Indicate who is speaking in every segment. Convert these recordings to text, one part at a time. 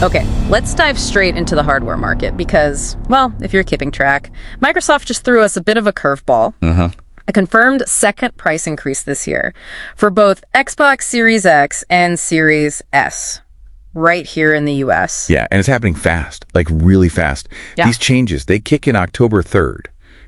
Speaker 1: Okay, let's dive straight into the hardware market because, well, if you're keeping track, Microsoft just threw us a bit of a curveball. A confirmed second price increase this year for both Xbox Series X and Series S right here in the US.
Speaker 2: Yeah, and it's happening fast, like really fast.
Speaker 1: Yeah.
Speaker 2: These changes, they kick in October 3rd.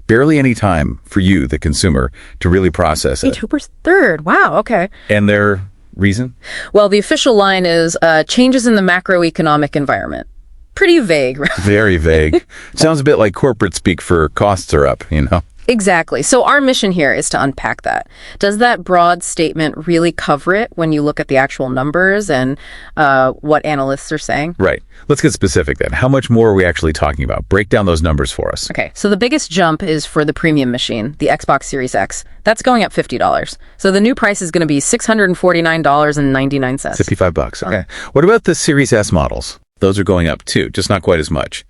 Speaker 2: Barely any time for you, the consumer, to really process it.
Speaker 1: October 3rd. Wow, okay.
Speaker 2: And their reason?
Speaker 1: Well, the official line is changes in the macroeconomic environment. Pretty vague.
Speaker 2: Very vague. Sounds a bit like corporate speak for costs are up, you know?
Speaker 1: Exactly. So our mission here is to unpack that. Does that broad statement really cover it when you look at the actual numbers and what analysts are saying?
Speaker 2: Right. Let's get specific then. How much more are we actually talking about? Break down those numbers for us.
Speaker 1: Okay, so the biggest jump is for the premium machine, the Xbox Series X. That's going up $50. So the new price is going to be $649.99.
Speaker 2: $55. Okay. What about the Series S models? Those are going up too, just not quite as much.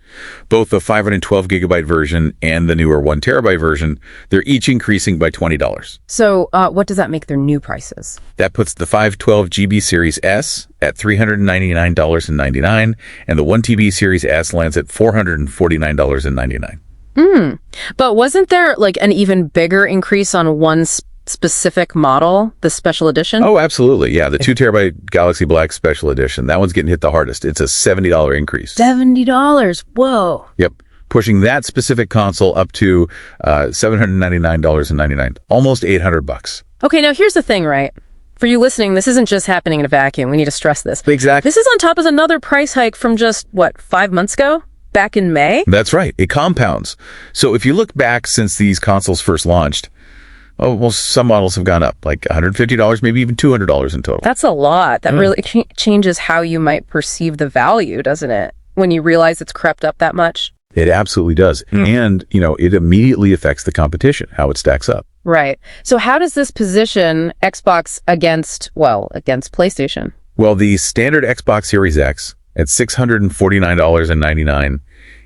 Speaker 2: Both the 512 gigabyte version and the newer 1 terabyte version, they're each increasing by $20.
Speaker 1: So what does that make their new prices?
Speaker 2: That puts the 512 GB Series S at $399.99, and the 1 TB Series S lands at $449.99.
Speaker 1: But wasn't there like an even bigger increase on one specific model, the special edition?
Speaker 2: Oh, absolutely. Yeah, the 2 terabyte Galaxy Black Special Edition. That one's getting hit the hardest. It's a $70 increase.
Speaker 1: $70. Whoa.
Speaker 2: Yep. Pushing that specific console up to $799.99. Almost $800.
Speaker 1: Okay, now here's the thing, right? For you listening, this isn't just happening in a vacuum. We need to stress this.
Speaker 2: Exactly.
Speaker 1: This is on top of another price hike from just, 5 months ago? Back in May?
Speaker 2: That's right. It compounds. So if you look back since these consoles first launched, oh, well, some models have gone up, like $150, maybe even $200 in total.
Speaker 1: That's a lot. That really changes how you might perceive the value, doesn't it? When you realize it's crept up that much.
Speaker 2: It absolutely does. And, it immediately affects the competition, how it stacks up.
Speaker 1: Right. So how does this position Xbox against PlayStation?
Speaker 2: Well, the standard Xbox Series X at $649.99,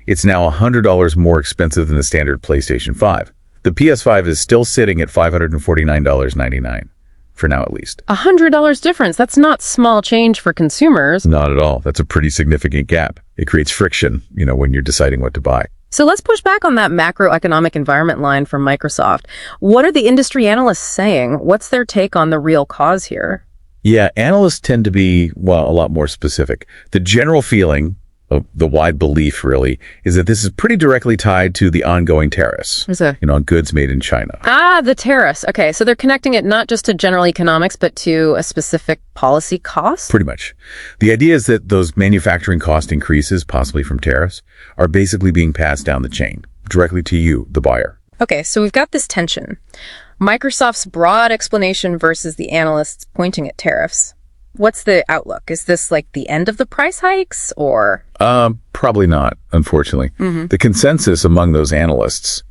Speaker 2: it's now $100 more expensive than the standard PlayStation 5. The PS5 is still sitting at $549.99, for now at least.
Speaker 1: $100 difference. That's not small change for consumers.
Speaker 2: Not at all. That's a pretty significant gap. It creates friction, when you're deciding what to buy.
Speaker 1: So let's push back on that macroeconomic environment line from Microsoft. What are the industry analysts saying? What's their take on the real cause here?
Speaker 2: Yeah, analysts tend to be, a lot more specific. The general feeling, the wide belief really, is that this is pretty directly tied to the ongoing tariffs, on goods made in China.
Speaker 1: The tariffs. Okay, so they're connecting it not just to general economics, but to a specific policy cost?
Speaker 2: Pretty much. The idea is that those manufacturing cost increases, possibly from tariffs, are basically being passed down the chain, directly to you, the buyer.
Speaker 1: Okay, so we've got this tension. Microsoft's broad explanation versus the analysts pointing at tariffs. What's the outlook? Is this like the end of the price hikes or?
Speaker 2: Probably not, unfortunately. The consensus among those analysts,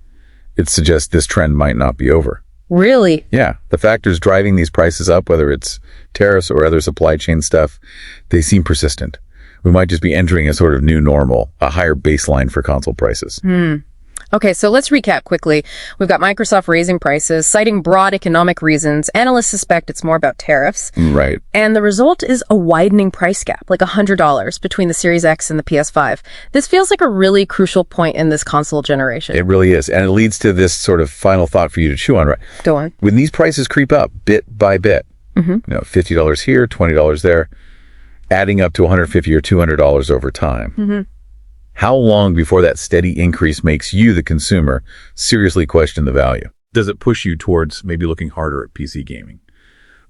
Speaker 2: it suggests this trend might not be over.
Speaker 1: Really?
Speaker 2: Yeah. The factors driving these prices up, whether it's tariffs or other supply chain stuff, they seem persistent. We might just be entering a sort of new normal, a higher baseline for console prices.
Speaker 1: Okay, so let's recap quickly. We've got Microsoft raising prices, citing broad economic reasons. Analysts suspect it's more about tariffs.
Speaker 2: Right.
Speaker 1: And the result is a widening price gap, like $100 between the Series X and the PS5. This feels like a really crucial point in this console generation.
Speaker 2: It really is. And it leads to this sort of final thought for you to chew on, right?
Speaker 1: Go on.
Speaker 2: When these prices creep up bit by bit, $50 here, $20 there, adding up to $150 or $200 over time. How long before that steady increase makes you, the consumer, seriously question the value? Does it push you towards maybe looking harder at PC gaming?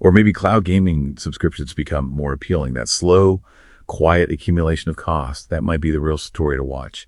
Speaker 2: Or maybe cloud gaming subscriptions become more appealing? That slow, quiet accumulation of cost, that might be the real story to watch.